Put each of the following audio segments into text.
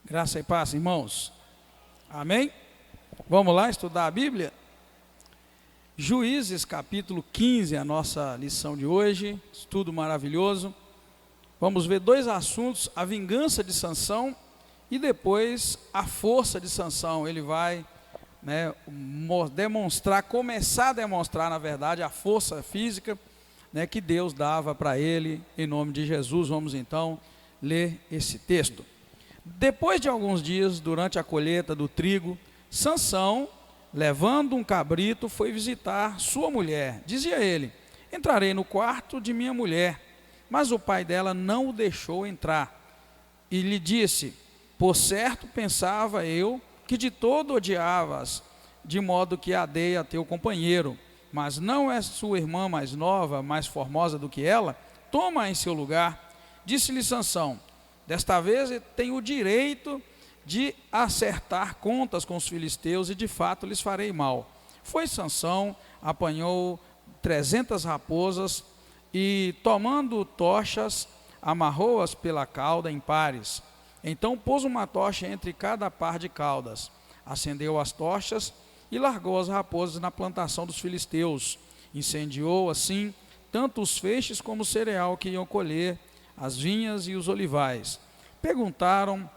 Graça e paz, irmãos. Amém? Vamos lá estudar a Bíblia? Juízes, capítulo 15, a nossa lição de hoje. Estudo maravilhoso. Vamos ver dois assuntos: a vingança de Sansão e depois a força de Sansão. Ele vai começar a demonstrar, na verdade, a força física que Deus dava para ele, em nome de Jesus. Vamos então ler esse texto. Depois de alguns dias, durante a colheita do trigo, Sansão, levando um cabrito, foi visitar sua mulher. Dizia ele: entrarei no quarto de minha mulher. Mas o pai dela não o deixou entrar. E lhe disse: por certo pensava eu que de todo odiavas, de modo que a dei a teu companheiro. Mas não é sua irmã mais nova, mais formosa do que ela? Toma em seu lugar. Disse-lhe Sansão: desta vez tenho o direito de acertar contas com os filisteus, e de fato lhes farei mal. Foi Sansão, apanhou 300 raposas, e tomando tochas, amarrou-as pela cauda em pares. Então pôs uma tocha entre cada par de caudas, acendeu as tochas e largou as raposas na plantação dos filisteus. Incendiou assim tanto os feixes como o cereal que iam colher, as vinhas e os olivais. Perguntaram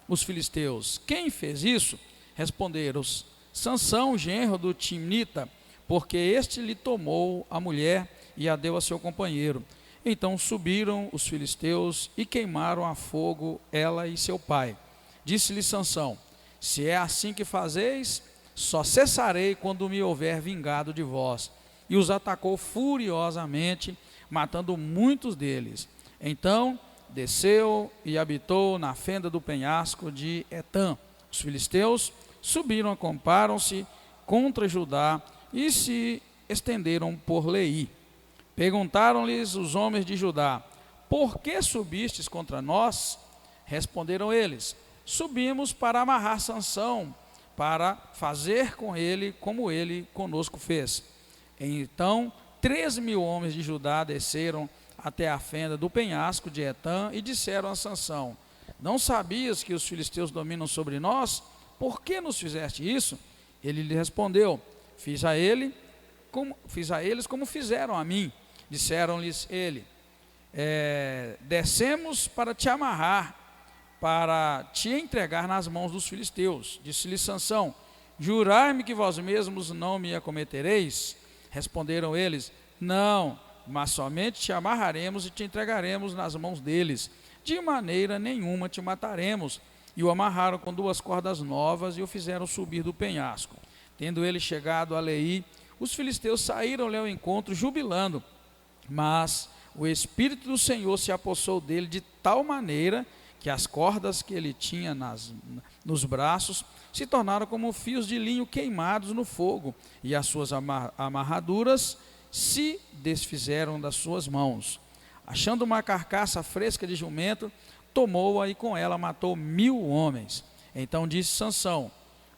os filisteus: quem fez isso? Responderam: Sansão, genro do Timnita, porque este lhe tomou a mulher e a deu a seu companheiro. Então subiram os filisteus e queimaram a fogo ela e seu pai. Disse-lhe Sansão: se é assim que fazeis, só cessarei quando me houver vingado de vós. E os atacou furiosamente, matando muitos deles. Então desceu e habitou na fenda do penhasco de Etã. Os filisteus subiram, acamparam-se contra Judá e se estenderam por Leí. Perguntaram-lhes os homens de Judá: por que subistes contra nós? Responderam eles: subimos para amarrar Sansão, para fazer com ele como ele conosco fez. Então 3.000 homens de Judá desceram até a fenda do penhasco de Etã e disseram a Sansão: não sabias que os filisteus dominam sobre nós? Por que nos fizeste isso? Ele lhe respondeu: fiz a eles como fizeram a mim. Disseram-lhes ele: descemos para te amarrar, para te entregar nas mãos dos filisteus. Disse-lhe Sansão: jurai-me que vós mesmos não me acometereis. Responderam eles: não, mas somente te amarraremos e te entregaremos nas mãos deles. De maneira nenhuma te mataremos. E o amarraram com 2 cordas novas e o fizeram subir do penhasco. Tendo ele chegado a Leí, os filisteus saíram-lhe ao encontro jubilando. Mas o Espírito do Senhor se apossou dele de tal maneira que as cordas que ele tinha nos braços se tornaram como fios de linho queimados no fogo, e as suas amarraduras se desfizeram das suas mãos. Achando uma carcaça fresca de jumento, tomou-a e com ela matou 1.000 homens. Então disse Sansão: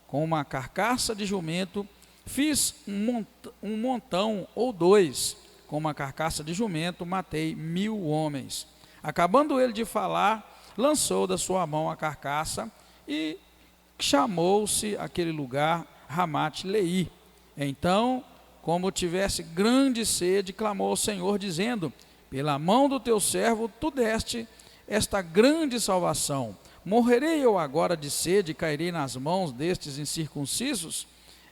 com uma carcaça de jumento fiz um montão ou 2, com uma carcaça de jumento matei 1.000 homens. Acabando ele de falar, lançou da sua mão a carcaça e chamou-se aquele lugar Ramate-Leí. Então, como tivesse grande sede, clamou ao Senhor, dizendo: pela mão do teu servo tu deste esta grande salvação. Morrerei eu agora de sede e cairei nas mãos destes incircuncisos?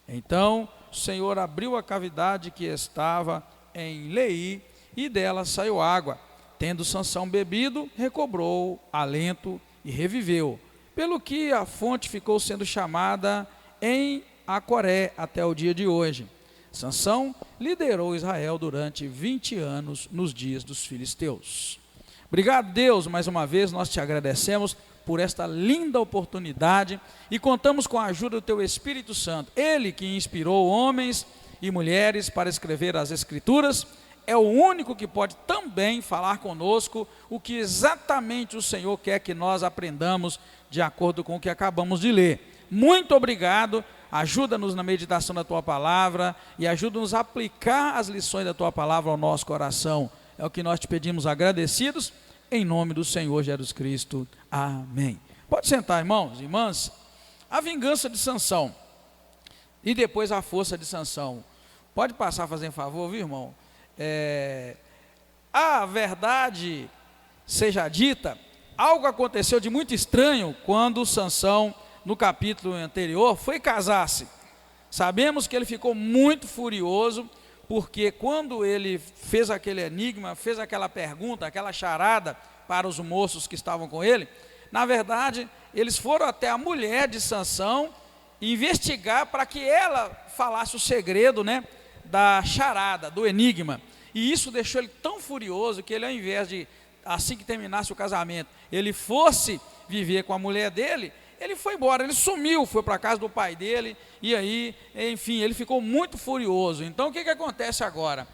Então o Senhor abriu a cavidade que estava em Leí, e dela saiu água. Tendo Sansão bebido, recobrou alento e reviveu, pelo que a fonte ficou sendo chamada em Acoré até o dia de hoje. Sansão liderou Israel durante 20 anos nos dias dos filisteus. Obrigado, Deus, mais uma vez nós te agradecemos por esta linda oportunidade e contamos com a ajuda do teu Espírito Santo. Ele que inspirou homens e mulheres para escrever as Escrituras, é o único que pode também falar conosco o que exatamente o Senhor quer que nós aprendamos de acordo com o que acabamos de ler. Muito obrigado, ajuda-nos na meditação da tua palavra e ajuda-nos a aplicar as lições da tua palavra ao nosso coração. É o que nós te pedimos agradecidos, em nome do Senhor Jesus Cristo. Amém. Pode sentar, irmãos, irmãs. A vingança de Sansão e depois a força de Sansão. Pode passar, fazendo favor, viu, irmão? A verdade seja dita, algo aconteceu de muito estranho quando Sansão, no capítulo anterior, foi casar-se. Sabemos que ele ficou muito furioso, porque quando ele fez aquele enigma, fez aquela pergunta, aquela charada para os moços que estavam com ele, na verdade, eles foram até a mulher de Sansão investigar para que ela falasse o segredo, né, da charada, do enigma. E isso deixou ele tão furioso que ele, ao invés de, assim que terminasse o casamento, ele fosse viver com a mulher dele, ele foi embora, ele sumiu, foi para a casa do pai dele, e aí, enfim, ele ficou muito furioso. Então, o que acontece agora?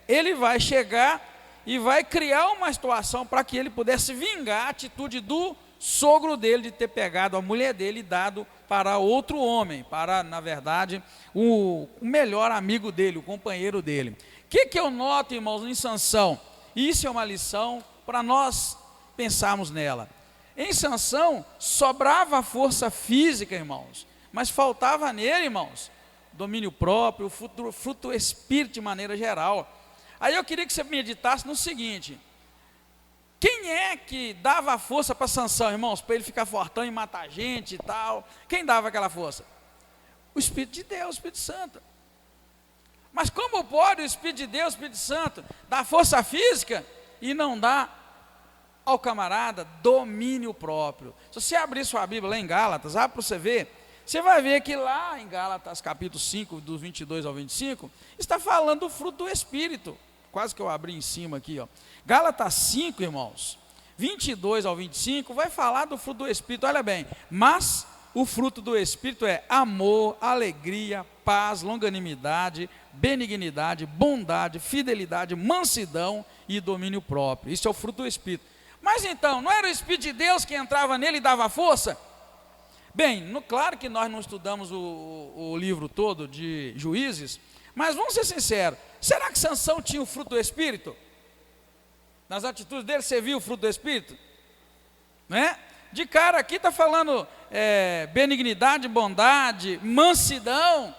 Ele vai chegar e vai criar uma situação para que ele pudesse vingar a atitude do sogro dele de ter pegado a mulher dele e dado para outro homem, para, na verdade, o melhor amigo dele, o companheiro dele. O que eu noto, irmãos, em Sansão? Isso é uma lição para nós pensarmos nela. Em Sansão, sobrava a força física, irmãos, mas faltava nele, irmãos, domínio próprio, fruto do Espírito de maneira geral. Aí eu queria que você meditasse no seguinte: quem é que dava a força para Sansão, irmãos, para ele ficar fortão e matar gente e tal? Quem dava aquela força? O Espírito de Deus, o Espírito Santo. Mas como pode o Espírito de Deus, o Espírito Santo, dar força física e não dar ao camarada domínio próprio? Se você abrir sua Bíblia lá em Gálatas, abre para você ver, você vai ver que lá em Gálatas capítulo 5, dos 22 ao 25, está falando do fruto do Espírito. Quase que eu abri em cima aqui, ó. Gálatas 5, irmãos, 22 ao 25, vai falar do fruto do Espírito. Olha bem, mas o fruto do Espírito é amor, alegria, paz, longanimidade, benignidade, bondade, fidelidade, mansidão e domínio próprio. Isso é o fruto do Espírito. Mas então, não era o Espírito de Deus que entrava nele e dava força? Bem, claro que nós não estudamos o livro todo de Juízes, mas vamos ser sinceros, será que Sansão tinha o fruto do Espírito? Nas atitudes dele, você viu o fruto do Espírito? Né? De cara aqui está falando benignidade, bondade, mansidão,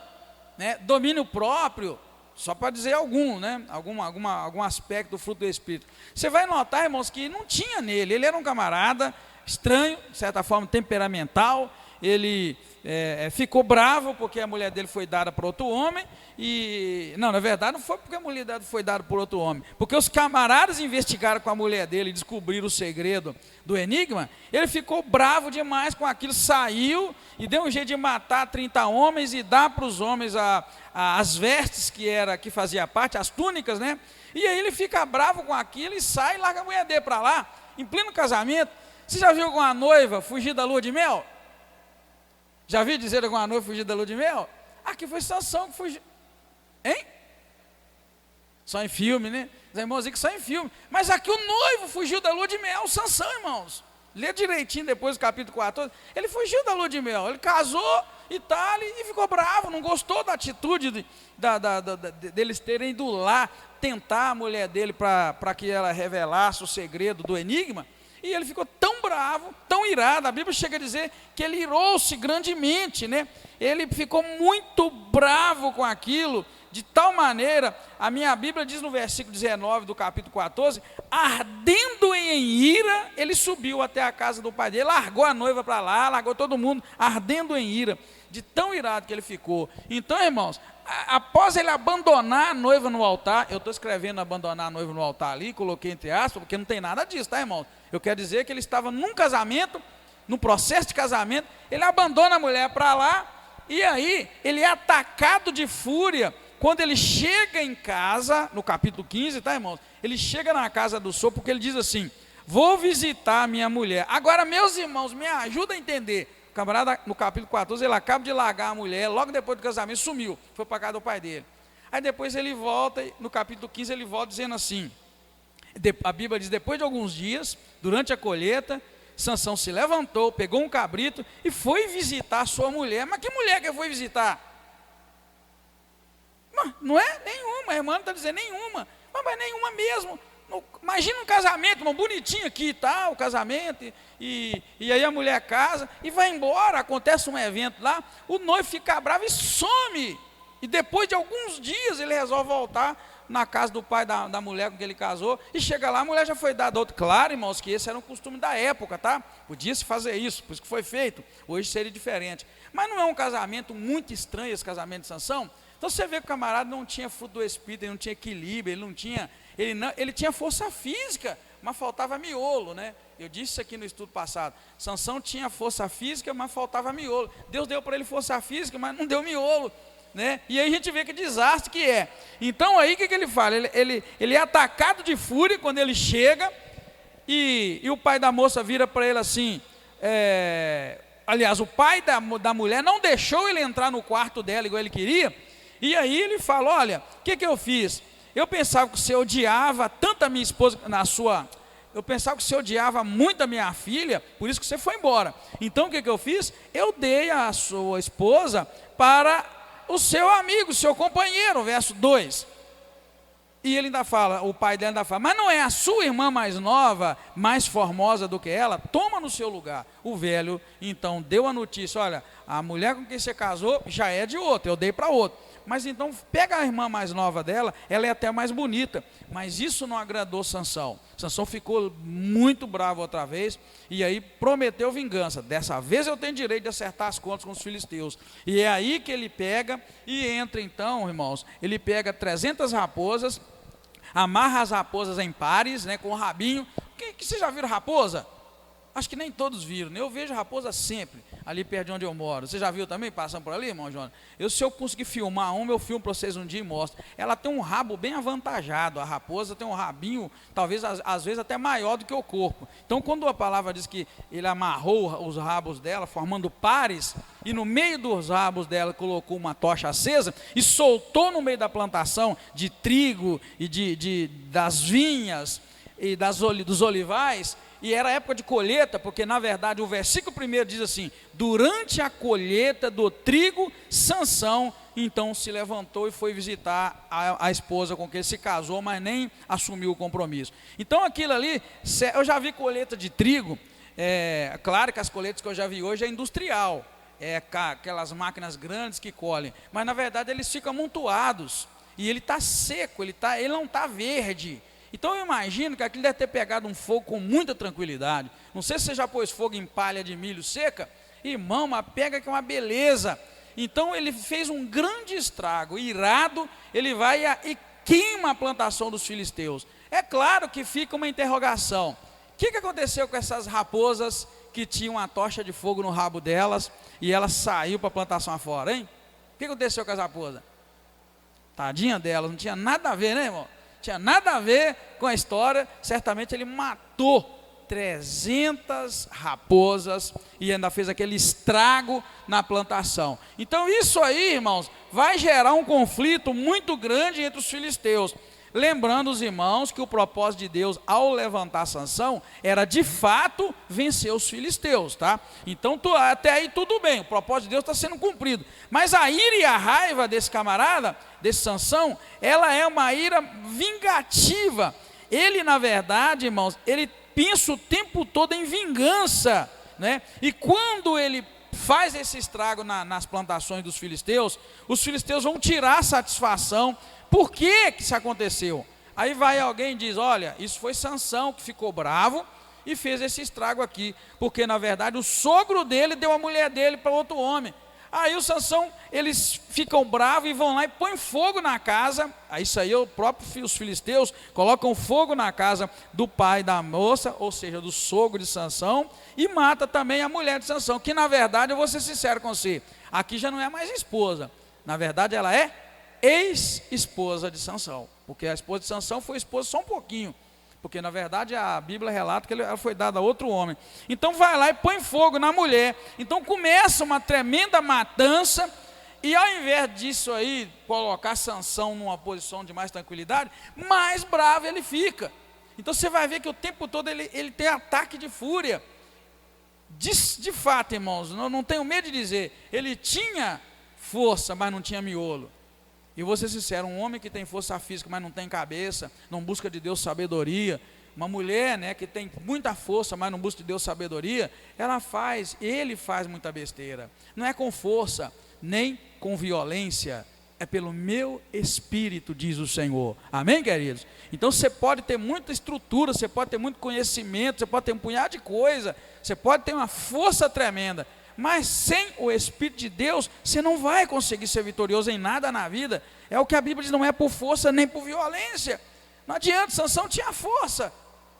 né? Domínio próprio, só para dizer algum, né? Algum aspecto do fruto do Espírito. Você vai notar, irmãos, que não tinha nele. Ele era um camarada estranho, de certa forma temperamental. Ele ficou bravo porque a mulher dele foi dada para outro homem. E não, na verdade não foi porque a mulher dele foi dada por outro homem, porque os camaradas investigaram com a mulher dele e descobriram o segredo do enigma. Ele ficou bravo demais com aquilo, saiu e deu um jeito de matar 30 homens e dar para os homens as vestes que fazia parte, as túnicas, né? E aí ele fica bravo com aquilo e sai e larga a mulher dele para lá, em pleno casamento. Você já viu alguma noiva fugir da lua de mel? Já viu dizer alguma noiva fugir da lua de mel? Aqui foi Sansão que fugiu. Hein? Só em filme, né? Os irmãos dizem que só em filme. Mas aqui o noivo fugiu da lua de mel, Sansão, irmãos. Lê direitinho depois do capítulo 14. Ele fugiu da lua de mel. Ele casou e tal, e ficou bravo. Não gostou da atitude deles terem ido lá tentar a mulher dele para que ela revelasse o segredo do enigma. E ele ficou tão bravo, tão irado. A Bíblia chega a dizer que ele irou-se grandemente, né? Ele ficou muito bravo com aquilo, de tal maneira, a minha Bíblia diz no versículo 19 do capítulo 14, ardendo em ira, ele subiu até a casa do pai dele, largou a noiva para lá, largou todo mundo, ardendo em ira, de tão irado que ele ficou. Então, irmãos, após ele abandonar a noiva no altar, eu estou escrevendo abandonar a noiva no altar ali, coloquei entre aspas, porque não tem nada disso, tá, irmãos? Eu quero dizer que ele estava num casamento, no processo de casamento, ele abandona a mulher para lá, e aí ele é atacado de fúria. Quando ele chega em casa, no capítulo 15, tá, irmãos? Ele chega na casa do sogro, porque ele diz assim: vou visitar a minha mulher. Agora, meus irmãos, me ajuda a entender. O camarada, no capítulo 14, ele acaba de largar a mulher, logo depois do casamento, sumiu, foi para a casa do pai dele. Aí depois ele volta, no capítulo 15, ele volta dizendo assim, a Bíblia diz, depois de alguns dias, durante a colheita, Sansão se levantou, pegou um cabrito e foi visitar a sua mulher. Mas que mulher que foi visitar? Não é nenhuma, a irmã está dizendo nenhuma, mas nenhuma mesmo. Imagina um casamento, irmão, bonitinho aqui e tal, o casamento, e aí a mulher casa e vai embora, acontece um evento lá, o noivo fica bravo e some. E depois de alguns dias ele resolve voltar na casa do pai da mulher com quem ele casou, e chega lá, a mulher já foi dada outra. Claro, irmãos, que esse era um costume da época, tá? Podia se fazer isso, por isso que foi feito. Hoje seria diferente. Mas não é um casamento muito estranho esse casamento de Sansão? Então você vê que o camarada não tinha fruto do Espírito, ele não tinha equilíbrio, ele tinha força física, mas faltava miolo, né? Eu disse isso aqui no estudo passado. Sansão tinha força física, mas faltava miolo. Deus deu para ele força física, mas não deu miolo, né? E aí a gente vê que desastre que é. Então aí o que ele fala? Ele é atacado de fúria quando ele chega, e o pai da moça vira para ele assim, aliás, o pai da mulher não deixou ele entrar no quarto dela igual ele queria, e aí ele fala, olha, o que eu fiz? Eu pensava que você odiava tanto a minha esposa, eu pensava que você odiava muito a minha filha, por isso que você foi embora. Então o que eu fiz? Eu dei a sua esposa para o seu amigo, o seu companheiro, verso 2. E ele ainda fala, o pai dela ainda fala, mas não é a sua irmã mais nova, mais formosa do que ela? Toma no seu lugar. O velho então deu a notícia, olha, a mulher com quem você casou já é de outro, eu dei para outro. Mas então pega a irmã mais nova dela, ela é até mais bonita. Mas isso não agradou Sansão. Sansão ficou muito bravo outra vez, e aí prometeu vingança. Dessa vez eu tenho direito de acertar as contas com os filisteus. E é aí que ele pega e entra então, irmãos, ele pega 300 raposas, amarra as raposas em pares, né, com o rabinho. Que vocês já viram raposa? Acho que nem todos viram, né? Eu vejo raposa sempre, ali perto de onde eu moro. Você já viu também, passando por ali, irmão Jonas? Se eu conseguir filmar uma, eu filmo para vocês um dia e mostro. Ela tem um rabo bem avantajado, a raposa tem um rabinho, talvez às vezes até maior do que o corpo. Então quando a palavra diz que ele amarrou os rabos dela, formando pares, e no meio dos rabos dela colocou uma tocha acesa, e soltou no meio da plantação de trigo, e das vinhas, e dos olivais, e era época de colheita, porque na verdade o versículo 1 diz assim, durante a colheita do trigo, Sansão então se levantou e foi visitar a esposa com quem ele se casou, mas nem assumiu o compromisso. Então aquilo ali, eu já vi colheita de trigo, claro que as colheitas que eu já vi hoje é industrial, aquelas máquinas grandes que colhem, mas na verdade eles ficam amontoados, e ele está seco, ele não está verde. Então eu imagino que aquilo deve ter pegado um fogo com muita tranquilidade. Não sei se você já pôs fogo em palha de milho seca. Irmão, mas pega que é uma beleza. Então ele fez um grande estrago, irado, ele vai e queima a plantação dos filisteus. É claro que fica uma interrogação. O que aconteceu com essas raposas que tinham uma tocha de fogo no rabo delas e elas saíram para a plantação afora, hein? O que aconteceu com as raposas? Tadinha delas, não tinha nada a ver, né, irmão? Tinha nada a ver com a história. Certamente ele matou 300 raposas e ainda fez aquele estrago na plantação. Então isso aí, irmãos, vai gerar um conflito muito grande entre os filisteus. Lembrando os irmãos que o propósito de Deus ao levantar Sansão era de fato vencer os filisteus, tá? Então até aí tudo bem, o propósito de Deus está sendo cumprido. Mas a ira e a raiva desse camarada, desse Sansão, ela é uma ira vingativa. Ele na verdade, irmãos, ele pensa o tempo todo em vingança, né? E quando ele faz esse estrago nas plantações dos filisteus, os filisteus vão tirar satisfação. Por que isso aconteceu? Aí vai alguém e diz, olha, isso foi Sansão que ficou bravo e fez esse estrago aqui, porque na verdade o sogro dele deu a mulher dele para outro homem. Aí o Sansão, eles ficam bravos e vão lá e põem fogo na casa. Aí isso aí os filisteus colocam fogo na casa do pai da moça, ou seja, do sogro de Sansão, e mata também a mulher de Sansão, que na verdade, eu vou ser sincero com você, aqui já não é mais esposa, na verdade ela é ex-esposa de Sansão, porque a esposa de Sansão foi esposa só um pouquinho, porque na verdade a Bíblia relata que ela foi dada a outro homem. Então vai lá e põe fogo na mulher. Então começa uma tremenda matança, e ao invés disso aí, colocar Sansão numa posição de mais tranquilidade, mais bravo ele fica. Então você vai ver que o tempo todo ele tem ataque de fúria. De fato, irmãos, não tenho medo de dizer, ele tinha força, mas não tinha miolo. E vou ser sincero, um homem que tem força física, mas não tem cabeça, não busca de Deus sabedoria, uma mulher, né, que tem muita força, mas não busca de Deus sabedoria, ele faz muita besteira. Não é com força, nem com violência, é pelo meu espírito, diz o Senhor. Amém, queridos? Então você pode ter muita estrutura, você pode ter muito conhecimento, você pode ter um punhado de coisa, você pode ter uma força tremenda, mas sem o Espírito de Deus, você não vai conseguir ser vitorioso em nada na vida. É o que a Bíblia diz, não é por força nem por violência. Não adianta, Sansão tinha força,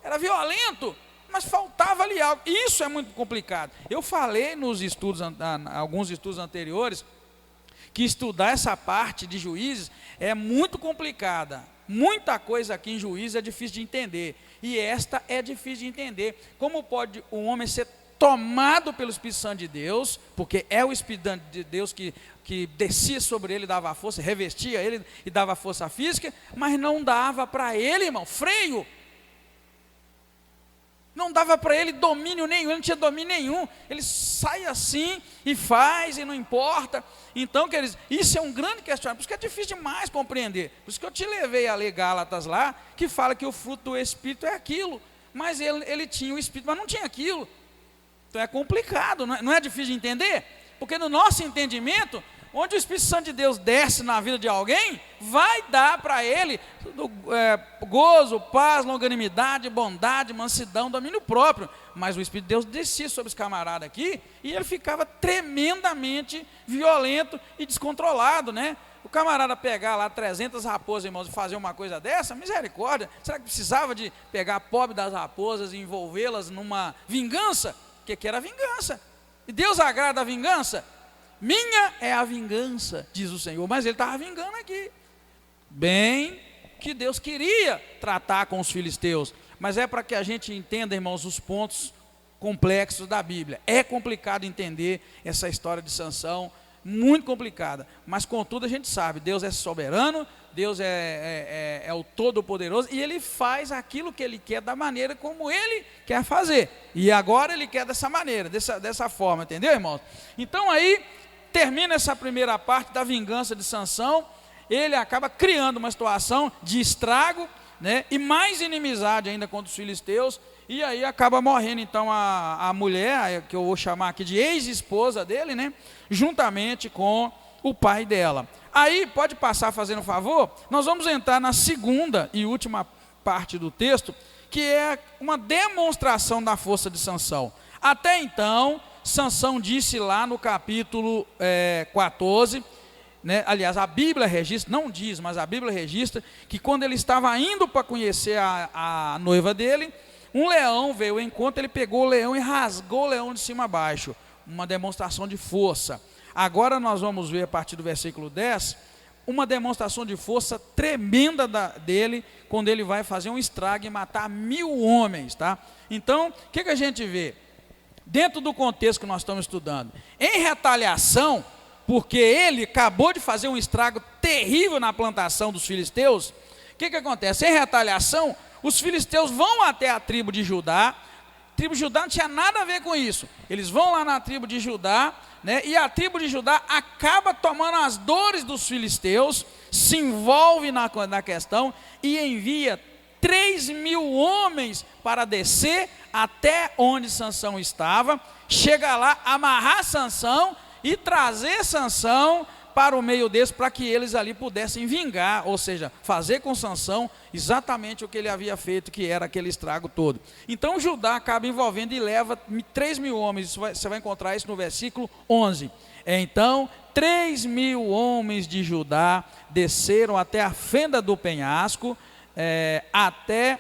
era violento, mas faltava ali algo. Isso é muito complicado. Eu falei nos estudos, alguns estudos anteriores, que estudar essa parte de Juízes é muito complicada. Muita coisa aqui em Juízes é difícil de entender, e esta é difícil de entender. Como pode um homem ser tomado pelo Espírito Santo de Deus, porque é o Espírito Santo de Deus que descia sobre ele, dava força, revestia ele e dava força física, mas não dava para ele, irmão, freio. Não dava para ele domínio nenhum, ele não tinha domínio nenhum. Ele sai assim e faz e não importa. Então, queridos, isso é um grande questionamento, por isso que é difícil demais compreender. Por isso que eu te levei a ler Gálatas lá, que fala que o fruto do Espírito é aquilo. Mas ele tinha o Espírito, mas não tinha aquilo. Então é complicado, não é difícil de entender? Porque no nosso entendimento, onde o Espírito Santo de Deus desce na vida de alguém, vai dar para ele gozo, paz, longanimidade, bondade, mansidão, domínio próprio. Mas o Espírito de Deus descia sobre esse camarada aqui, e ele ficava tremendamente violento e descontrolado, né? O camarada pegar lá 300 raposas, irmãos, e fazer uma coisa dessa, misericórdia. Será que precisava de pegar a pobre das raposas e envolvê-las numa vingança? O que era vingança? E Deus agrada a vingança? Minha é a vingança, diz o Senhor. Mas ele estava vingando aqui. Bem que Deus queria tratar com os filisteus, mas é para que a gente entenda, irmãos, os pontos complexos da Bíblia. É complicado entender essa história de Sansão, muito complicada, mas contudo a gente sabe, Deus é soberano, Deus é o Todo-Poderoso, e Ele faz aquilo que Ele quer da maneira como Ele quer fazer, e agora Ele quer dessa maneira, dessa forma, entendeu, irmãos? Então aí, termina essa primeira parte da vingança de Sansão, ele acaba criando uma situação de estrago, né, e mais inimizade ainda contra os filisteus, e aí acaba morrendo então a mulher, que eu vou chamar aqui de ex-esposa dele, né, juntamente com o pai dela. Aí, pode passar fazendo um favor, nós vamos entrar na segunda e última parte do texto, que é uma demonstração da força de Sansão. Até então, Sansão disse lá no capítulo 14, né, aliás, a Bíblia registra, não diz, mas a Bíblia registra, que quando ele estava indo para conhecer a noiva dele, um leão veio ao encontro, ele pegou o leão e rasgou o leão de cima a baixo, uma demonstração de força. Agora nós vamos ver a partir do versículo 10, uma demonstração de força tremenda dele, quando ele vai fazer um estrago e matar 1000 homens, tá? Então, o que a gente vê? Dentro do contexto que nós estamos estudando, em retaliação, porque ele acabou de fazer um estrago terrível na plantação dos filisteus, o que acontece? Em retaliação, os filisteus vão até a tribo de Judá. A tribo de Judá não tinha nada a ver com isso. Eles vão lá na tribo de Judá, né, e a tribo de Judá acaba tomando as dores dos filisteus, se envolve na questão e envia 3.000 homens para descer até onde Sansão estava, chega lá, amarrar Sansão e trazer Sansão para o meio deles, para que eles ali pudessem vingar, ou seja, fazer com Sansão exatamente o que ele havia feito, que era aquele estrago todo. Então Judá acaba envolvendo e leva 3.000 homens, você vai encontrar isso no versículo 11. Então 3.000 homens de Judá desceram até a fenda do penhasco, até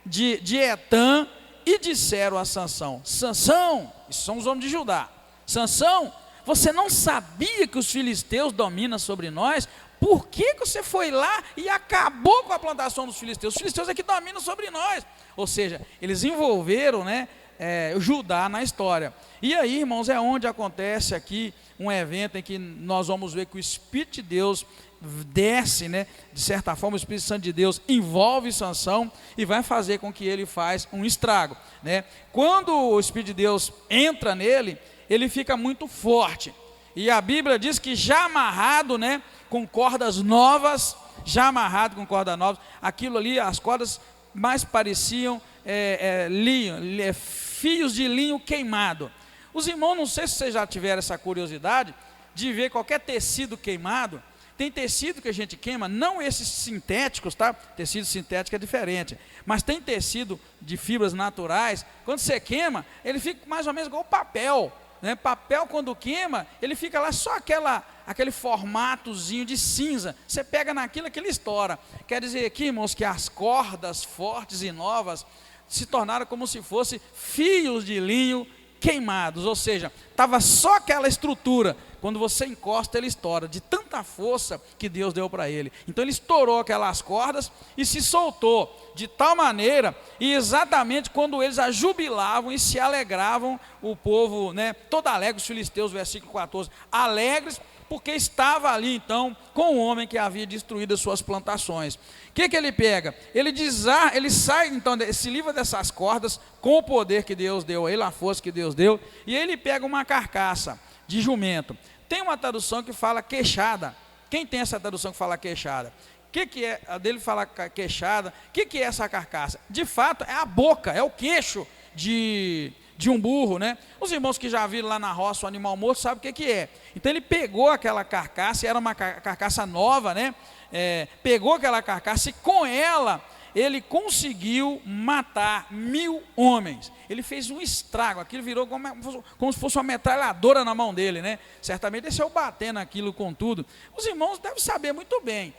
de Etã, e disseram a Sansão: Sansão, isso são os homens de Judá, Sansão, você não sabia que os filisteus dominam sobre nós? Por que você foi lá e acabou com a plantação dos filisteus? Os filisteus é que dominam sobre nós. Ou seja, eles envolveram, né, Judá na história. E aí, irmãos, é onde acontece aqui um evento em que nós vamos ver que o Espírito de Deus desce, né, de certa forma o Espírito Santo de Deus envolve Sansão e vai fazer com que ele faça um estrago, né? Quando o Espírito de Deus entra nele, ele fica muito forte, e a Bíblia diz que já amarrado, né, com cordas novas, já amarrado com cordas novas. Aquilo ali, as cordas mais pareciam fios de linho queimado. Os irmãos, não sei se vocês já tiveram essa curiosidade de ver qualquer tecido queimado. Tem tecido que a gente queima, não esses sintéticos, tá? Tecido sintético é diferente, mas tem tecido de fibras naturais. Quando você queima, ele fica mais ou menos igual o papel, né? Papel, quando queima, ele fica lá só aquele formatozinho de cinza. Você pega naquilo, aquilo estoura. Quer dizer aqui, irmãos, que as cordas fortes e novas se tornaram como se fossem fios de linho queimados, ou seja, estava só aquela estrutura. Quando você encosta, ele estoura, de tanta força que Deus deu para ele. Então ele estourou aquelas cordas e se soltou, de tal maneira, e exatamente quando eles ajubilavam e se alegravam, o povo, né, todo alegre, os filisteus, versículo 14, alegres, porque estava ali então com o homem que havia destruído as suas plantações. O que ele pega? Ele sai então, se livra dessas cordas com o poder que Deus deu a ele, a força que Deus deu, e ele pega uma carcaça de jumento. Tem uma tradução que fala queixada. Quem tem essa tradução que fala queixada? O que é? A dele fala queixada. O que é essa carcaça? De fato, é a boca, é o queixo de um burro, né? Os irmãos que já viram lá na roça o animal morto sabem o que é. Então ele pegou aquela carcaça, era uma carcaça nova, né? Pegou aquela carcaça e com ela ele conseguiu matar 1000 homens. Ele fez um estrago, aquilo virou como se fosse uma metralhadora na mão dele, né? Certamente desceu batendo aquilo com tudo. Os irmãos devem saber muito bem,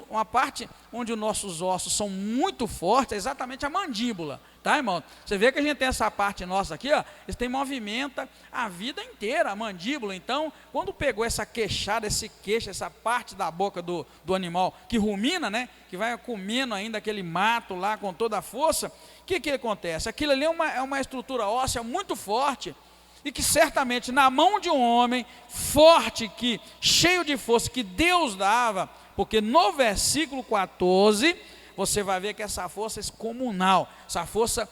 uma parte onde os nossos ossos são muito fortes é exatamente a mandíbula. Tá, irmão? Você vê que a gente tem essa parte nossa aqui, ó, isso tem movimenta a vida inteira, a mandíbula. Então, quando pegou essa queixada, esse queixo, essa parte da boca do animal que rumina, né, que vai comendo ainda aquele mato lá com toda a força, o que acontece? Aquilo ali é uma estrutura óssea muito forte e que certamente na mão de um homem forte, cheio de força, que Deus dava, porque no versículo 14... você vai ver que essa força é excomunal, essa força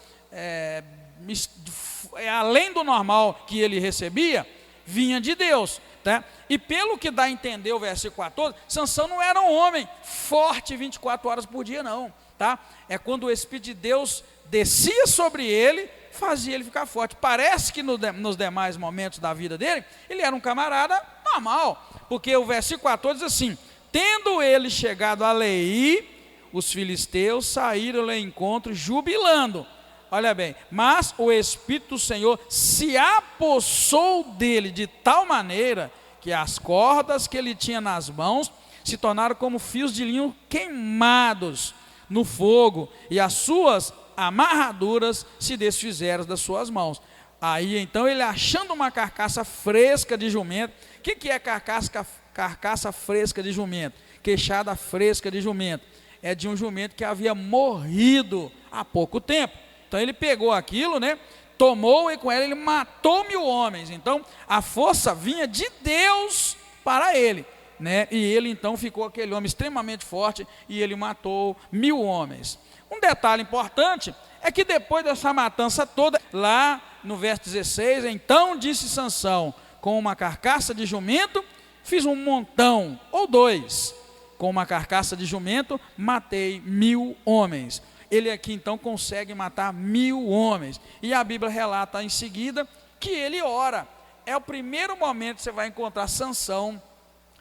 além do normal que ele recebia, vinha de Deus, tá? E pelo que dá a entender o versículo 14, Sansão não era um homem forte 24 horas por dia não, tá? É quando o Espírito de Deus descia sobre ele, fazia ele ficar forte. Parece que nos demais momentos da vida dele, ele era um camarada normal, porque o versículo 14 diz assim: tendo ele chegado a Leí, os filisteus saíram ao encontro jubilando. Olha bem, mas o Espírito do Senhor se apossou dele de tal maneira que as cordas que ele tinha nas mãos se tornaram como fios de linho queimados no fogo, e as suas amarraduras se desfizeram das suas mãos. Aí então ele, achando uma carcaça fresca de jumento. O que é carcaça fresca de jumento? Queixada fresca de jumento. É de um jumento que havia morrido há pouco tempo. Então ele pegou aquilo, né? Tomou, e com ela ele matou 1000 homens. Então a força vinha de Deus para ele, né? E ele então ficou aquele homem extremamente forte, e ele matou 1000 homens. Um detalhe importante é que depois dessa matança toda, lá no verso 16, então disse Sansão: com uma carcaça de jumento fiz um montão, ou 2. Com uma carcaça de jumento, matei 1000 homens. Ele aqui então consegue matar 1000 homens. E a Bíblia relata em seguida que ele ora. É o primeiro momento que você vai encontrar Sansão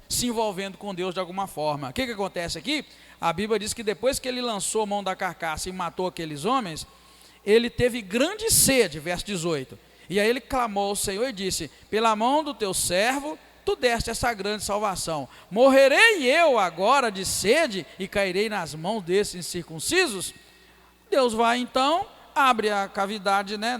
se envolvendo com Deus de alguma forma. O que acontece aqui? A Bíblia diz que depois que ele lançou a mão da carcaça e matou aqueles homens, ele teve grande sede, verso 18. E aí ele clamou ao Senhor e disse: pela mão do teu servo tu deste essa grande salvação. Morrerei eu agora de sede e cairei nas mãos desses incircuncisos? Deus vai então, abre a cavidade, né,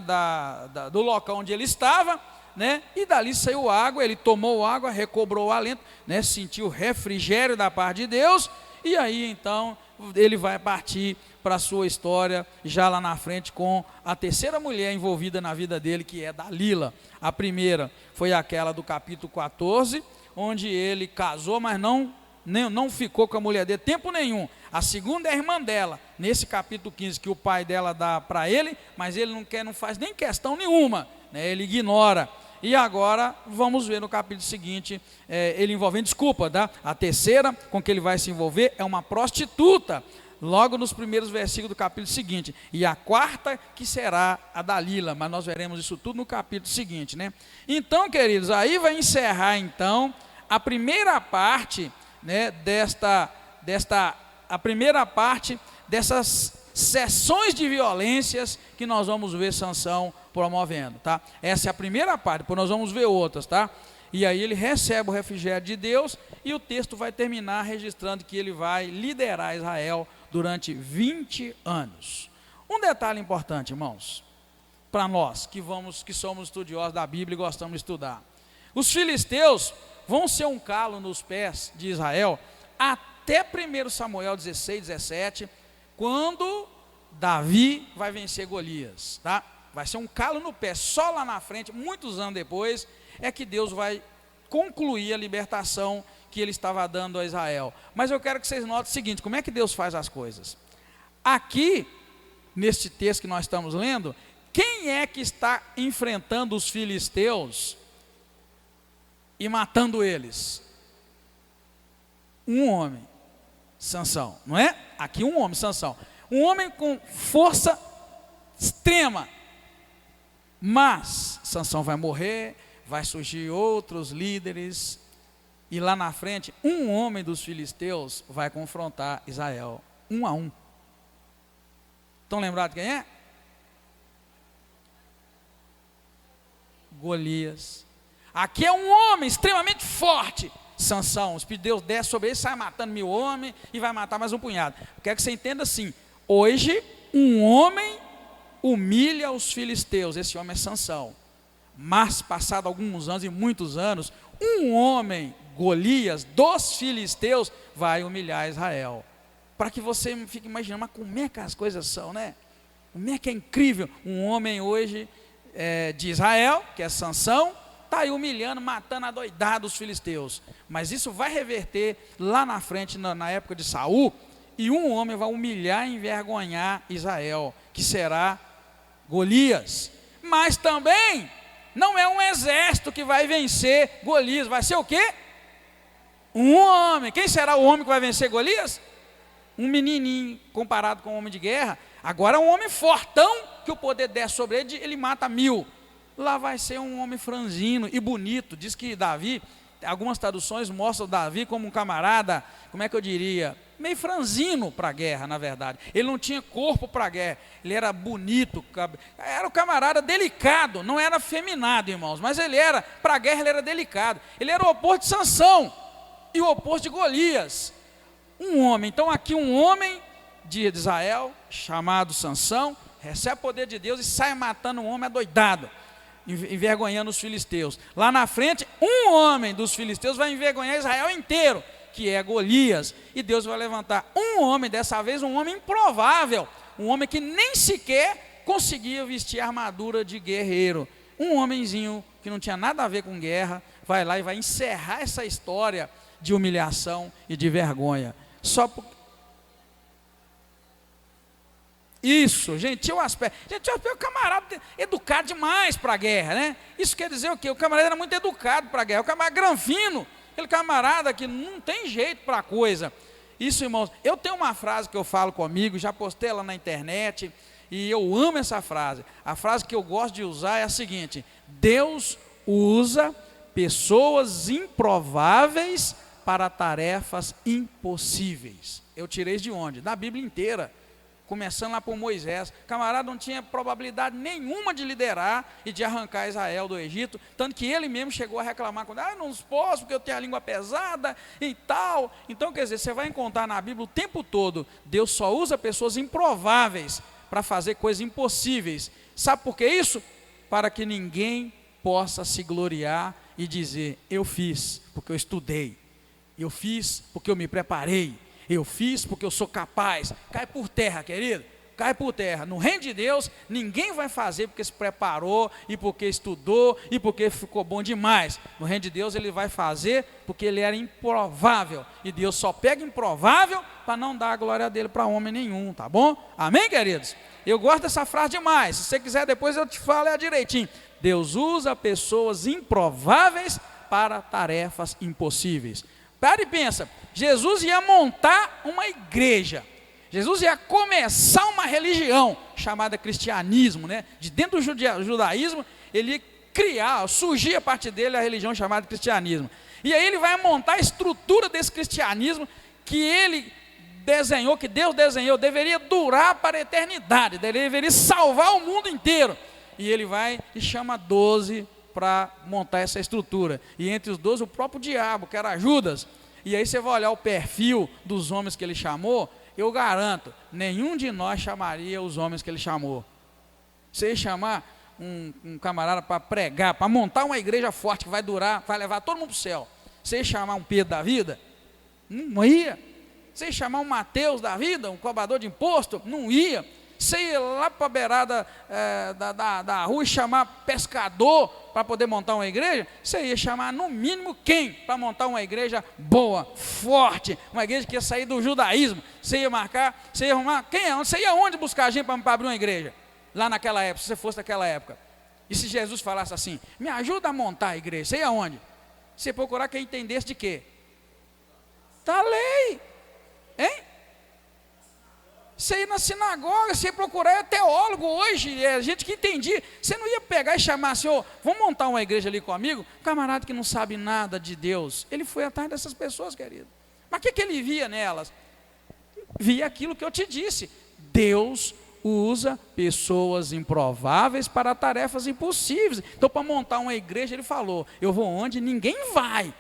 do local onde ele estava, né, e dali saiu água. Ele tomou água, recobrou o alento, né, sentiu refrigério da parte de Deus, e aí então ele vai partir para a sua história já lá na frente com a terceira mulher envolvida na vida dele, que é Dalila. A primeira foi aquela do capítulo 14, onde ele casou, mas não ficou com a mulher dele tempo nenhum. A segunda é a irmã dela, nesse capítulo 15, que o pai dela dá para ele, mas ele não faz nem questão nenhuma, né? Ele ignora. E agora vamos ver no capítulo seguinte, ele envolvendo, desculpa, tá? A terceira com que ele vai se envolver é uma prostituta, logo nos primeiros versículos do capítulo seguinte. E a quarta que será a Dalila, mas nós veremos isso tudo no capítulo seguinte, né? Então, queridos, aí vai encerrar então a primeira parte, né, a primeira parte dessas sessões de violências que nós vamos ver Sansão promovendo, tá? Essa é a primeira parte, depois nós vamos ver outras, tá? E aí ele recebe o refrigério de Deus e o texto vai terminar registrando que ele vai liderar Israel durante 20 anos. Um detalhe importante, irmãos, para nós que somos estudiosos da Bíblia e gostamos de estudar. Os filisteus vão ser um calo nos pés de Israel até 1 Samuel 16, 17, quando Davi vai vencer Golias, tá? Vai ser um calo no pé, só lá na frente, muitos anos depois, é que Deus vai concluir a libertação que ele estava dando a Israel. Mas eu quero que vocês notem o seguinte, como é que Deus faz as coisas? Aqui, neste texto que nós estamos lendo, quem é que está enfrentando os filisteus e matando eles? Um homem, Sansão, não é? Aqui um homem, Sansão. Um homem com força extrema. Mas Sansão vai morrer, vai surgir outros líderes, e lá na frente, um homem dos filisteus vai confrontar Israel, 1 a 1. Estão lembrados quem é? Golias. Aqui é um homem extremamente forte, Sansão. O Espírito de Deus desce sobre ele, sai matando 1000 homens e vai matar mais um punhado. Quero que você entenda assim, hoje um homem humilha os filisteus, esse homem é Sansão. Mas passado alguns anos e muitos anos, um homem, Golias, dos filisteus, vai humilhar Israel. Para que você fique imaginando, mas como é que as coisas são, né? Como é que é incrível, um homem hoje de Israel, que é Sansão, está aí humilhando, matando adoidado os filisteus. Mas isso vai reverter lá na frente, na época de Saul, e um homem vai humilhar e envergonhar Israel, que será Golias. Mas também não é um exército que vai vencer Golias, vai ser o quê? Um homem. Quem será o homem que vai vencer Golias? Um menininho comparado com um homem de guerra. Agora um homem fortão, que o poder desce sobre ele, ele mata 1000. Lá vai ser um homem franzino e bonito. Diz que Davi, algumas traduções mostram Davi como um camarada, como é que eu diria, meio franzino para a guerra, na verdade. Ele não tinha corpo para a guerra, ele era bonito, era um camarada delicado, não era afeminado, irmãos, mas ele era, para a guerra ele era delicado. Ele era o oposto de Sansão e o oposto de Golias. Um homem, então aqui um homem de Israel, chamado Sansão, recebe o poder de Deus e sai matando um homem adoidado, envergonhando os filisteus. Lá na frente, um homem dos filisteus vai envergonhar Israel inteiro, que é Golias, e Deus vai levantar um homem, dessa vez um homem improvável, um homem que nem sequer conseguia vestir a armadura de guerreiro, um homenzinho que não tinha nada a ver com guerra, vai lá e vai encerrar essa história de humilhação e de vergonha, só por... Isso, gentil aspecto. Gentil aspecto é o camarada educado demais para a guerra, né? Isso quer dizer o quê? O camarada era muito educado para a guerra, o camarada granfino, aquele camarada que não tem jeito para a coisa. Isso, irmãos, eu tenho uma frase que eu falo comigo, já postei ela na internet, e eu amo essa frase. A frase que eu gosto de usar é a seguinte: Deus usa pessoas improváveis para tarefas impossíveis. Eu tirei isso de onde? Da Bíblia inteira. Começando lá por Moisés, o camarada não tinha probabilidade nenhuma de liderar e de arrancar Israel do Egito, tanto que ele mesmo chegou a reclamar, não posso porque eu tenho a língua pesada e tal. Então, quer dizer, você vai encontrar na Bíblia o tempo todo, Deus só usa pessoas improváveis para fazer coisas impossíveis. Sabe por que isso? Para que ninguém possa se gloriar e dizer, eu fiz porque eu estudei, eu fiz porque eu me preparei, eu fiz porque eu sou capaz. Cai por terra, querido, cai por terra. No reino de Deus, ninguém vai fazer porque se preparou, e porque estudou, e porque ficou bom demais. No reino de Deus, ele vai fazer porque ele era improvável, e Deus só pega improvável para não dar a glória dele para homem nenhum, tá bom? Amém, queridos? Eu gosto dessa frase demais. Se você quiser depois eu te falo direitinho. Deus usa pessoas improváveis para tarefas impossíveis. Para e pensa, Jesus ia montar uma igreja, Jesus ia começar uma religião chamada cristianismo, né? De dentro do judaísmo, ele ia criar, surgir a partir dele a religião chamada cristianismo. E aí ele vai montar a estrutura desse cristianismo que ele desenhou, que Deus desenhou, deveria durar para a eternidade, deveria salvar o mundo inteiro. E ele vai e chama 12 para montar essa estrutura. E entre os 12 o próprio diabo, que era Judas. E aí você vai olhar o perfil dos homens que ele chamou, eu garanto, nenhum de nós chamaria os homens que ele chamou. Você ia chamar um camarada para pregar, para montar uma igreja forte que vai durar, vai levar todo mundo para o céu. Você ia chamar um Pedro da vida? Não ia. Você ia chamar um Mateus da vida, um cobrador de imposto? Não ia. Você ia lá para a beirada da rua e chamar pescador para poder montar uma igreja? Você ia chamar no mínimo quem para montar uma igreja boa, forte, uma igreja que ia sair do judaísmo? Você ia marcar, você ia arrumar, quem é? Você ia onde buscar gente para abrir uma igreja? Lá naquela época, se você fosse daquela época. E se Jesus falasse assim, me ajuda a montar a igreja, você ia onde? Você ia procurar quem entendesse de quê? Da lei. Hein? Você ia na sinagoga, você ia procurar teólogo hoje, gente que entendia. Você não ia pegar e chamar assim, oh, vamos montar uma igreja ali comigo? Um camarada que não sabe nada de Deus. Ele foi atrás dessas pessoas, querido. Mas o que ele via nelas? Via aquilo que eu te disse. Deus usa pessoas improváveis para tarefas impossíveis. Então, para montar uma igreja, ele falou, eu vou onde ninguém vai.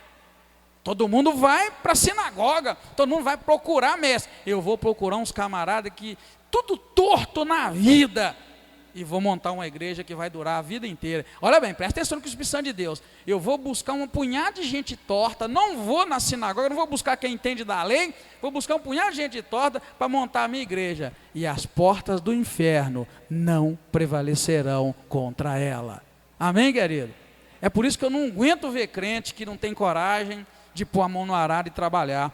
Todo mundo vai para a sinagoga, todo mundo vai procurar mestre. Eu vou procurar uns camaradas que tudo torto na vida e vou montar uma igreja que vai durar a vida inteira. Olha bem, presta atenção no que o Espírito Santo de Deus. Eu vou buscar um punhado de gente torta, não vou na sinagoga, não vou buscar quem entende da lei, vou buscar um punhado de gente torta para montar a minha igreja. E as portas do inferno não prevalecerão contra ela. Amém, querido? É por isso que eu não aguento ver crente que não tem coragem de pôr a mão no arado e trabalhar.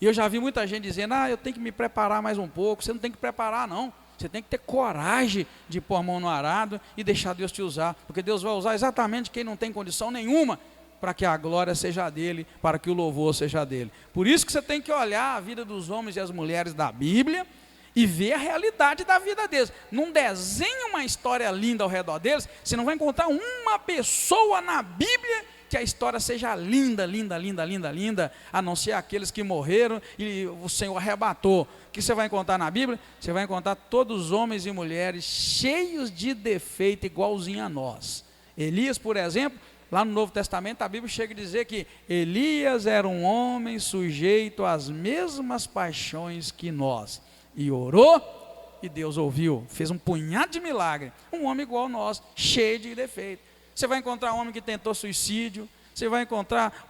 E eu já vi muita gente dizendo, eu tenho que me preparar mais um pouco. Você não tem que preparar não, você tem que ter coragem de pôr a mão no arado e deixar Deus te usar, porque Deus vai usar exatamente quem não tem condição nenhuma, para que a glória seja dele, para que o louvor seja dele. Por isso que você tem que olhar a vida dos homens e as mulheres da Bíblia e ver a realidade da vida deles. Não desenhe uma história linda ao redor deles, você não vai encontrar uma pessoa na Bíblia que a história seja linda, linda, linda, linda, linda, a não ser aqueles que morreram e o Senhor arrebatou. O que você vai encontrar na Bíblia? Você vai encontrar todos os homens e mulheres cheios de defeito, igualzinho a nós. Elias, por exemplo, lá no Novo Testamento, a Bíblia chega a dizer que Elias era um homem sujeito às mesmas paixões que nós. E orou, e Deus ouviu, fez um punhado de milagre. Um homem igual a nós, cheio de defeito. Você vai encontrar homem que tentou suicídio, você vai encontrar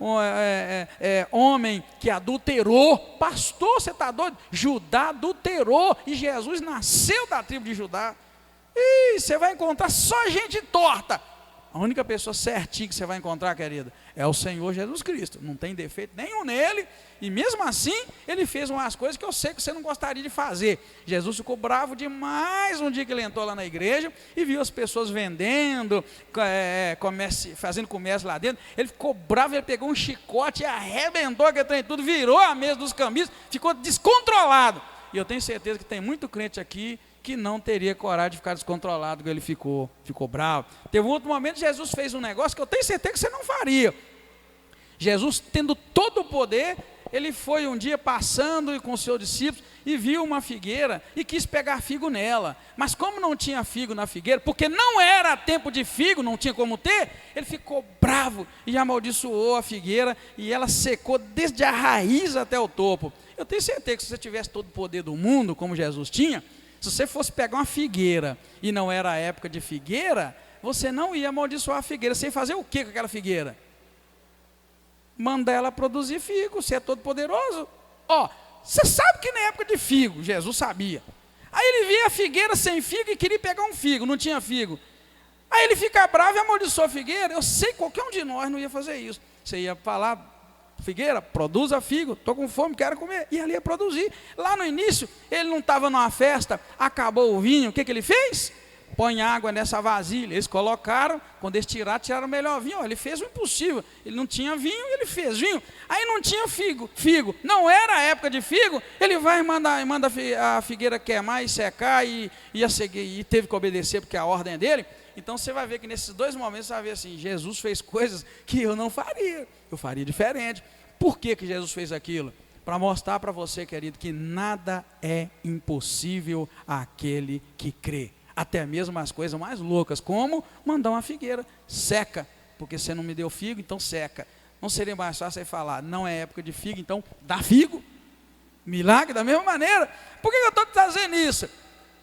homem que adulterou. Pastor, você está doido? Judá adulterou e Jesus nasceu da tribo de Judá. E você vai encontrar só gente torta. A única pessoa certinha que você vai encontrar, querido, é o Senhor Jesus Cristo. Não tem defeito nenhum nele. E mesmo assim, ele fez umas coisas que eu sei que você não gostaria de fazer. Jesus ficou bravo demais um dia que ele entrou lá na igreja e viu as pessoas vendendo, fazendo comércio lá dentro. Ele ficou bravo, ele pegou um chicote e arrebentou aquele trem tudo, virou a mesa dos cambistas, ficou descontrolado. E eu tenho certeza que tem muito crente aqui que não teria coragem de ficar descontrolado, que ele ficou bravo. Teve um outro momento, Jesus fez um negócio que eu tenho certeza que você não faria. Jesus, tendo todo o poder, ele foi um dia passando com os seus discípulos e viu uma figueira e quis pegar figo nela. Mas como não tinha figo na figueira, porque não era tempo de figo, não tinha como ter, ele ficou bravo e amaldiçoou a figueira e ela secou desde a raiz até o topo. Eu tenho certeza que se você tivesse todo o poder do mundo, como Jesus tinha, se você fosse pegar uma figueira e não era a época de figueira, você não ia amaldiçoar a figueira. Você ia fazer o que com aquela figueira? Mandar ela produzir figo. Você é todo poderoso. Você sabe que na época de figo, Jesus sabia. Aí ele via a figueira sem figo e queria pegar um figo, não tinha figo. Aí ele fica bravo e amaldiçoa a figueira. Eu sei que qualquer um de nós não ia fazer isso. Você ia falar, figueira, produza figo, estou com fome, quero comer. E ali ia produzir. Lá no início, ele não estava numa festa, acabou o vinho, o que ele fez? põe água nessa vasilha. Eles colocaram, quando eles tiraram o melhor vinho. Ele fez o impossível. Ele não tinha vinho, ele fez vinho. Aí não tinha figo. Não era a época de figo. Ele vai e manda a figueira queimar e secar e teve que obedecer porque a ordem é dele. Então você vai ver que nesses dois momentos você vai ver assim, Jesus fez coisas que eu não faria. Eu faria diferente. Por que Jesus fez aquilo? Para mostrar para você, querido, que nada é impossível àquele que crê. Até mesmo as coisas mais loucas, como mandar uma figueira seca, porque você não me deu figo, então seca. Não seria mais fácil você falar, não é época de figo, então dá figo? Milagre da mesma maneira. Por que eu estou te trazendo isso?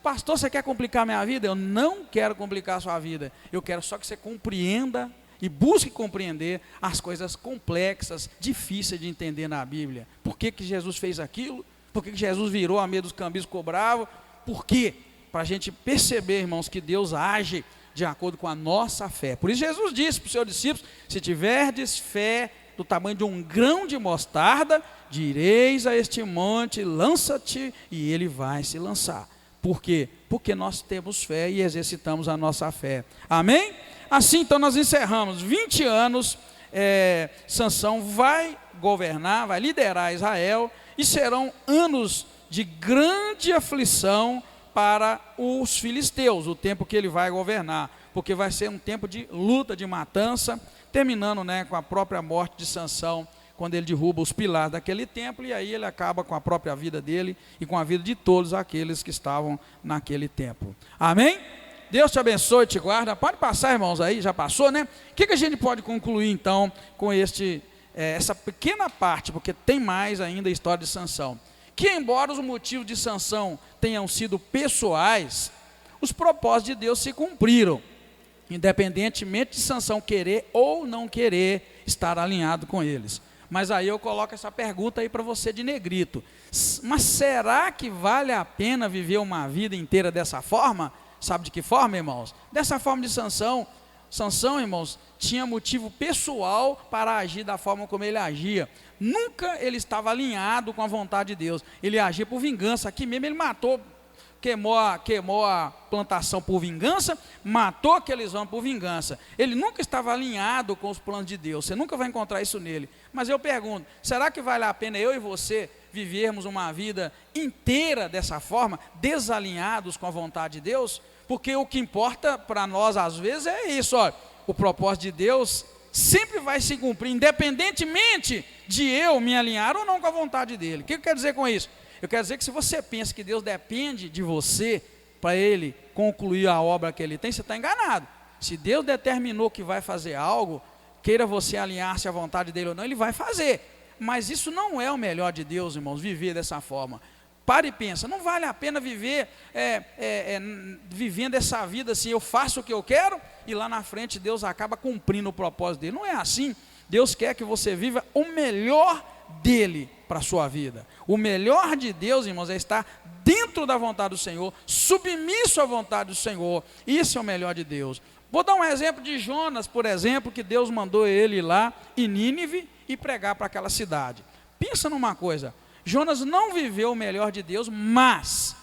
Pastor, você quer complicar a minha vida? Eu não quero complicar a sua vida. Eu quero só que você compreenda e busque compreender as coisas complexas, difíceis de entender na Bíblia. Por que Jesus fez aquilo? Por que Jesus virou a meia dos cambistas, ficou bravo? Por quê? Para a gente perceber, irmãos, que Deus age de acordo com a nossa fé. Por isso Jesus disse para os seus discípulos, se tiverdes fé do tamanho de um grão de mostarda, direis a este monte, lança-te, e ele vai se lançar. Por quê? Porque nós temos fé e exercitamos a nossa fé. Amém? Assim, então, nós encerramos 20 anos, Sansão vai governar, vai liderar Israel, e serão anos de grande aflição para os filisteus, o tempo que ele vai governar, porque vai ser um tempo de luta, de matança, terminando com a própria morte de Sansão, quando ele derruba os pilares daquele templo, e aí ele acaba com a própria vida dele e com a vida de todos aqueles que estavam naquele templo. Amém? Deus te abençoe e te guarda. Pode passar, irmãos, aí, já passou, né? O que a gente pode concluir, então, com essa pequena parte, porque tem mais ainda a história de Sansão. Que embora os motivos de Sansão tenham sido pessoais, os propósitos de Deus se cumpriram, independentemente de Sansão querer ou não querer estar alinhado com eles. Mas aí eu coloco essa pergunta aí para você de negrito. Mas será que vale a pena viver uma vida inteira dessa forma? Sabe de que forma, irmãos? Dessa forma de Sansão. Sansão, irmãos, tinha motivo pessoal para agir da forma como ele agia. Nunca ele estava alinhado com a vontade de Deus. Ele agia por vingança. Aqui mesmo ele matou, queimou a plantação por vingança, matou aqueles homens por vingança. Ele nunca estava alinhado com os planos de Deus. Você nunca vai encontrar isso nele. Mas eu pergunto, será que vale a pena eu e você vivermos uma vida inteira dessa forma, desalinhados com a vontade de Deus? Porque o que importa para nós às vezes é isso, olha, o propósito de Deus sempre vai se cumprir, independentemente de eu me alinhar ou não com a vontade dele. O que eu quero dizer com isso? Eu quero dizer que se você pensa que Deus depende de você para ele concluir a obra que ele tem, você está enganado. Se Deus determinou que vai fazer algo, queira você alinhar-se à vontade dele ou não, ele vai fazer. Mas isso não é o melhor de Deus, irmãos, viver dessa forma. Para e pensa, não vale a pena viver vivendo essa vida assim, eu faço o que eu quero e lá na frente Deus acaba cumprindo o propósito dele. Não é assim. Deus quer que você viva o melhor dele para a sua vida. O melhor de Deus, irmãos, é estar dentro da vontade do Senhor, submisso à vontade do Senhor. Isso é o melhor de Deus. Vou dar um exemplo de Jonas, por exemplo, que Deus mandou ele ir lá em Nínive e pregar para aquela cidade. Pensa numa coisa, Jonas não viveu o melhor de Deus, mas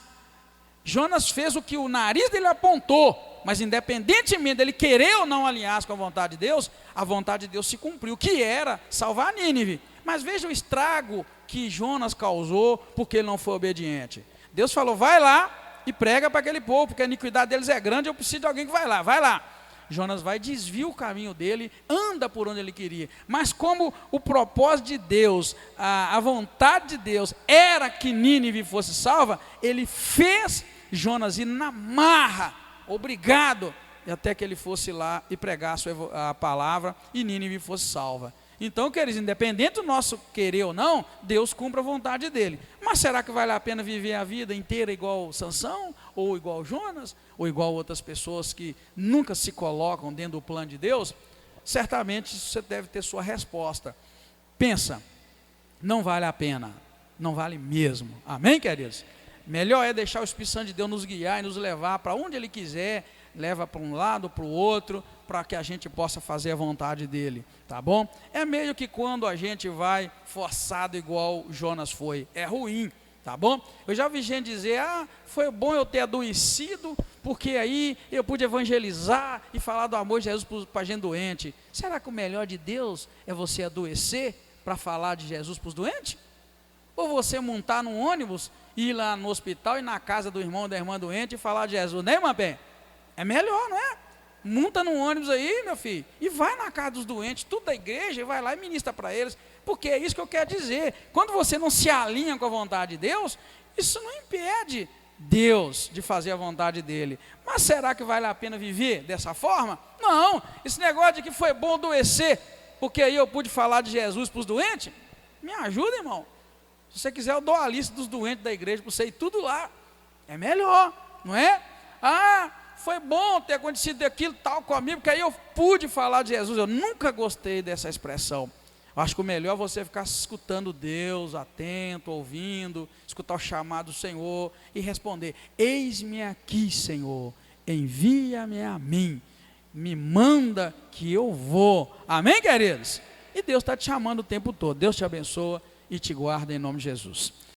Jonas fez o que o nariz dele apontou, mas independentemente dele querer ou não alinhar-se com a vontade de Deus, a vontade de Deus se cumpriu, que era salvar Nínive. Mas veja o estrago que Jonas causou, porque ele não foi obediente. Deus falou, vai lá e prega para aquele povo, porque a iniquidade deles é grande, eu preciso de alguém que vai lá. Jonas vai, desvia o caminho dele, anda por onde ele queria. Mas como o propósito de Deus, a vontade de Deus era que Nínive fosse salva, ele fez Jonas ir na marra, obrigado, até que ele fosse lá e pregasse a palavra e Nínive fosse salva. Então, queridos, independente do nosso querer ou não, Deus cumpre a vontade dele. Mas será que vale a pena viver a vida inteira igual Sansão, ou igual Jonas, ou igual outras pessoas que nunca se colocam dentro do plano de Deus? Certamente você deve ter sua resposta. Pensa, não vale a pena, não vale mesmo. Amém, queridos? Melhor é deixar o Espírito Santo de Deus nos guiar e nos levar para onde Ele quiser, leva para um lado, para o outro, para que a gente possa fazer a vontade dele, tá bom? É meio que quando a gente vai forçado igual Jonas foi, é ruim, Tá bom? Eu já vi gente dizer, foi bom eu ter adoecido, porque aí eu pude evangelizar e falar do amor de Jesus para gente doente. Será que o melhor de Deus é você adoecer para falar de Jesus para os doentes? Ou você montar num ônibus, ir lá no hospital e na casa do irmão ou da irmã doente e falar de Jesus, né, irmã bem? É melhor, não é? Monta num ônibus aí, meu filho, e vai na casa dos doentes, tudo da igreja, e vai lá e ministra para eles, porque é isso que eu quero dizer. Quando você não se alinha com a vontade de Deus, isso não impede Deus de fazer a vontade dele. Mas será que vale a pena viver dessa forma? Não, esse negócio de que foi bom adoecer, porque aí eu pude falar de Jesus para os doentes, me ajuda, irmão. Se você quiser, eu dou a lista dos doentes da igreja para você ir tudo lá, é melhor, não é? Foi bom ter acontecido aquilo tal comigo, porque aí eu pude falar de Jesus. Eu nunca gostei dessa expressão. Eu acho que o melhor é você ficar escutando Deus, atento, ouvindo, escutar o chamado do Senhor e responder: eis-me aqui, Senhor, envia-me a mim, me manda que eu vou. Amém, queridos? E Deus está te chamando o tempo todo. Deus te abençoa e te guarda em nome de Jesus.